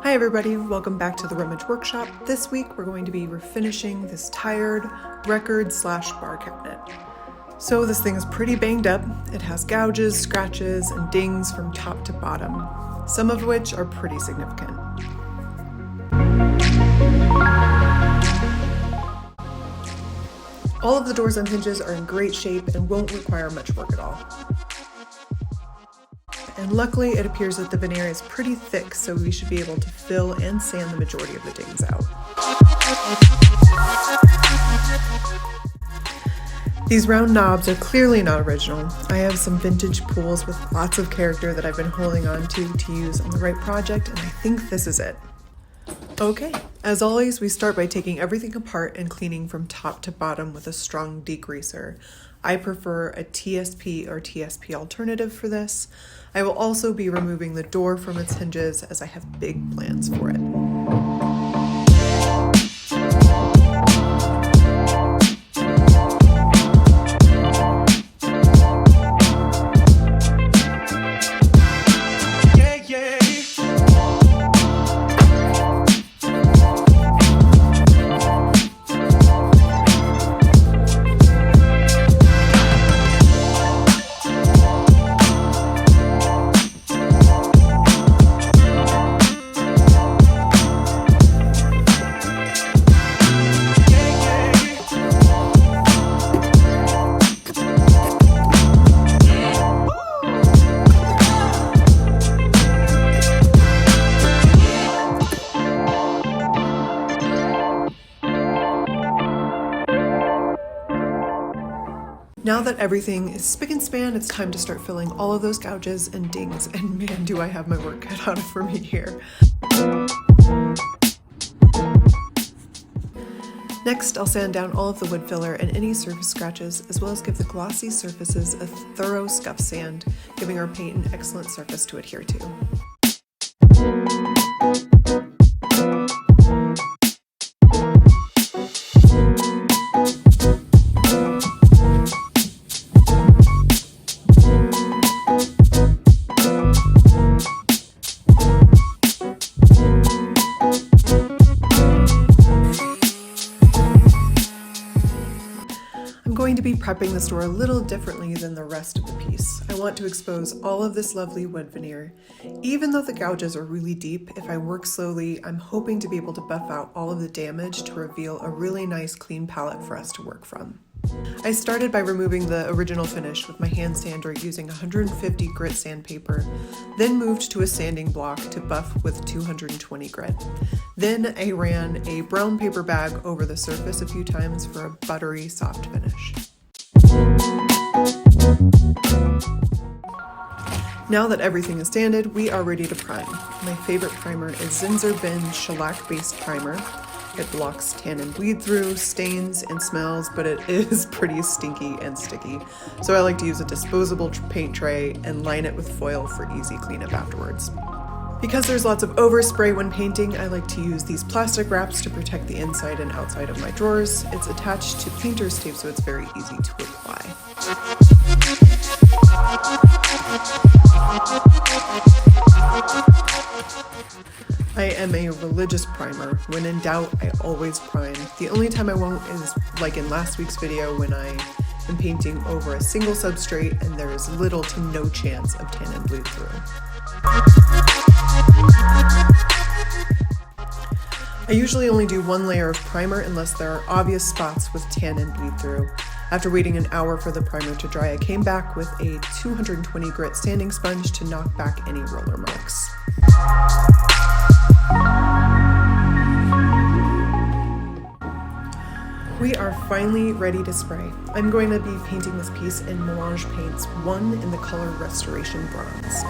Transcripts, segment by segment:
Hi everybody, welcome back to the Rummage Workshop. This week we're going to be refinishing this tired record/bar cabinet. So this thing is pretty banged up. It has gouges, scratches, and dings from top to bottom, some of which are pretty significant. All of the doors and hinges are in great shape and won't require much work at all. And luckily it appears that the veneer is pretty thick, so we should be able to fill and sand the majority of the dings out. These round knobs are clearly not original. I have some vintage pools with lots of character that I've been holding on to use on the right project, and I think this is it. Okay, as always, we start by taking everything apart and cleaning from top to bottom with a strong degreaser. I prefer a TSP or TSP alternative for this. I will also be removing the door from its hinges as I have big plans for it. Now that everything is spick and span, it's time to start filling all of those gouges and dings, and man, do I have my work cut out for me here. Next, I'll sand down all of the wood filler and any surface scratches, as well as give the glossy surfaces a thorough scuff sand, giving our paint an excellent surface to adhere to. I'm going to be prepping this door a little differently than the rest of the piece. I want to expose all of this lovely wood veneer. Even though the gouges are really deep, if I work slowly, I'm hoping to be able to buff out all of the damage to reveal a really nice clean palette for us to work from. I started by removing the original finish with my hand sander using 150 grit sandpaper, then moved to a sanding block to buff with 220 grit. Then I ran a brown paper bag over the surface a few times for a buttery soft finish. Now that everything is sanded, we are ready to prime. My favorite primer is Zinsser Bin shellac-based primer. It blocks tan and bleed through, stains, and smells, but it is pretty stinky and sticky. So I like to use a disposable paint tray and line it with foil for easy cleanup afterwards. Because there's lots of overspray when painting, I like to use these plastic wraps to protect the inside and outside of my drawers. It's attached to painter's tape, so it's very easy to apply. I am a religious primer. When in doubt, I always prime. The only time I won't is like in last week's video when I am painting over a single substrate and there is little to no chance of tan and bleed through. I usually only do one layer of primer unless there are obvious spots with tan and bleed through. After waiting an hour for the primer to dry, I came back with a 220 grit sanding sponge to knock back any roller marks. We are finally ready to spray. I'm going to be painting this piece in Melange paints 1 in the color Restoration Bronze.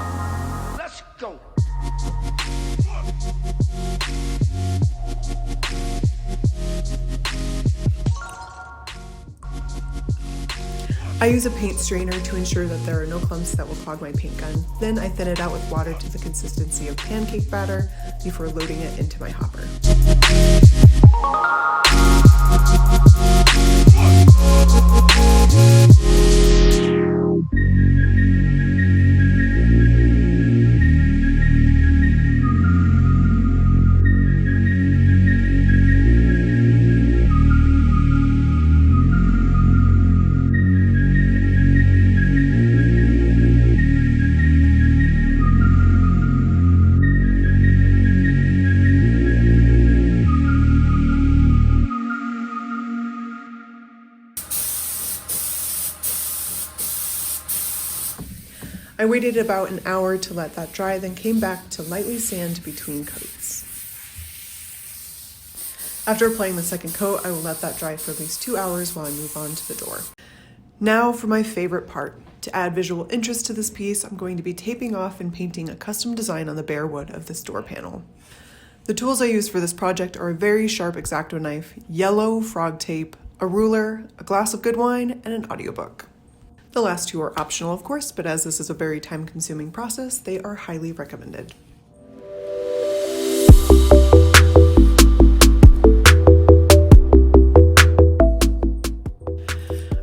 Let's go! I use a paint strainer to ensure that there are no clumps that will clog my paint gun. Then I thin it out with water to the consistency of pancake batter before loading it into my hopper. I waited about an hour to let that dry, then came back to lightly sand between coats. After applying the second coat, I will let that dry for at least 2 hours while I move on to the door. Now for my favorite part. To add visual interest to this piece, I'm going to be taping off and painting a custom design on the bare wood of this door panel. The tools I used for this project are a very sharp X-Acto knife, yellow frog tape, a ruler, a glass of good wine, and an audiobook. The last two are optional, of course, but as this is a very time-consuming process, they are highly recommended.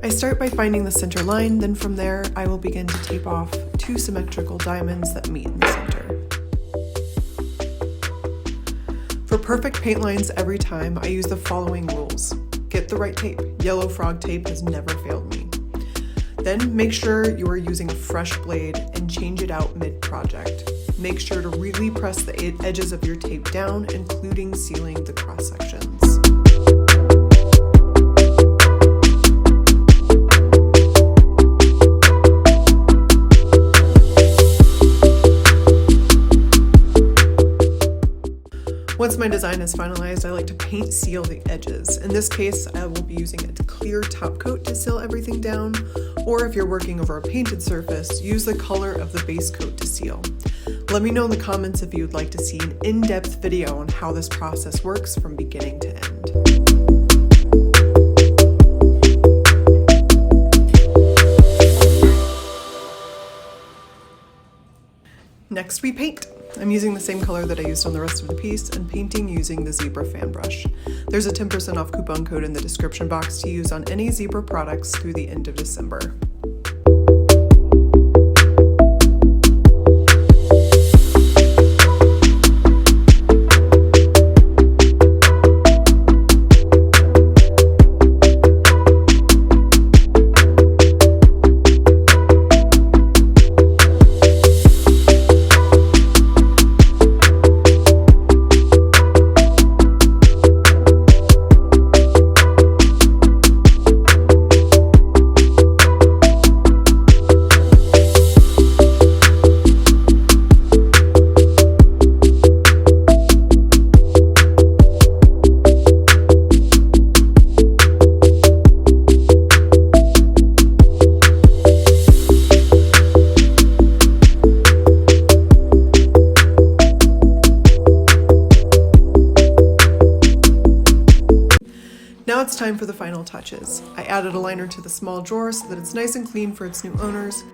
I start by finding the center line, then from there I will begin to tape off 2 symmetrical diamonds that meet in the center. For perfect paint lines every time, I use the following rules. Get the right tape. Yellow frog tape has never failed me. Then make sure you are using a fresh blade and change it out mid-project. Make sure to really press the edges of your tape down, including sealing the cross sections. Once my design is finalized, I like to paint seal the edges. In this case, I will be using a clear top coat to seal everything down, or if you're working over a painted surface, use the color of the base coat to seal. Let me know in the comments if you'd like to see an in-depth video on how this process works from beginning to end. Next, we paint. I'm using the same color that I used on the rest of the piece and painting using the Zebra fan brush. There's a 10% off coupon code in the description box to use on any Zebra products through the end of December. Now it's time for the final touches. I added a liner to the small drawer so that it's nice and clean for its new owners.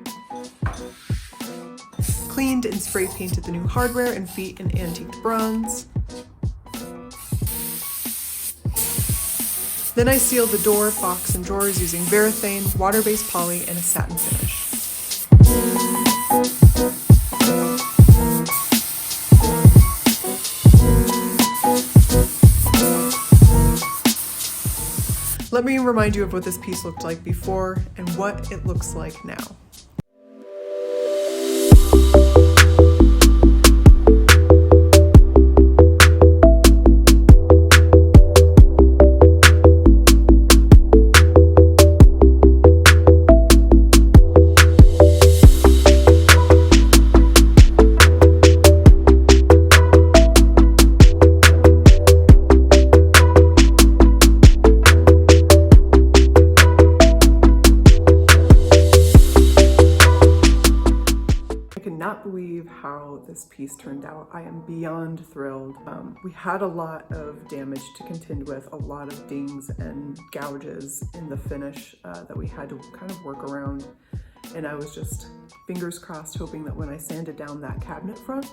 Cleaned and spray painted the new hardware and feet in antique bronze. Then I sealed the door, box, and drawers using Varathane, water-based poly, and a satin finish. Let me remind you of what this piece looked like before and what it looks like now. Not believe how this piece turned out. I am beyond thrilled. We had a lot of damage to contend with, a lot of dings and gouges in the finish that we had to kind of work around. And I was just fingers crossed hoping that when I sanded down that cabinet front,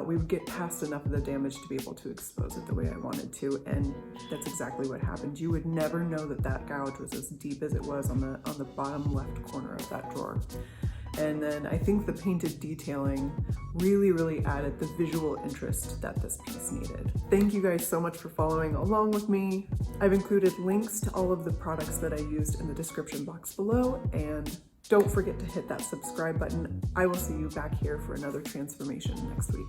we would get past enough of the damage to be able to expose it the way I wanted to, and that's exactly what happened. You would never know that that gouge was as deep as it was on the bottom left corner of that drawer. And then I think the painted detailing really added the visual interest that this piece needed. Thank you guys so much for following along with me. I've included links to all of the products that I used in the description box below, and don't forget to hit that subscribe button. I will see you back here for another transformation next week.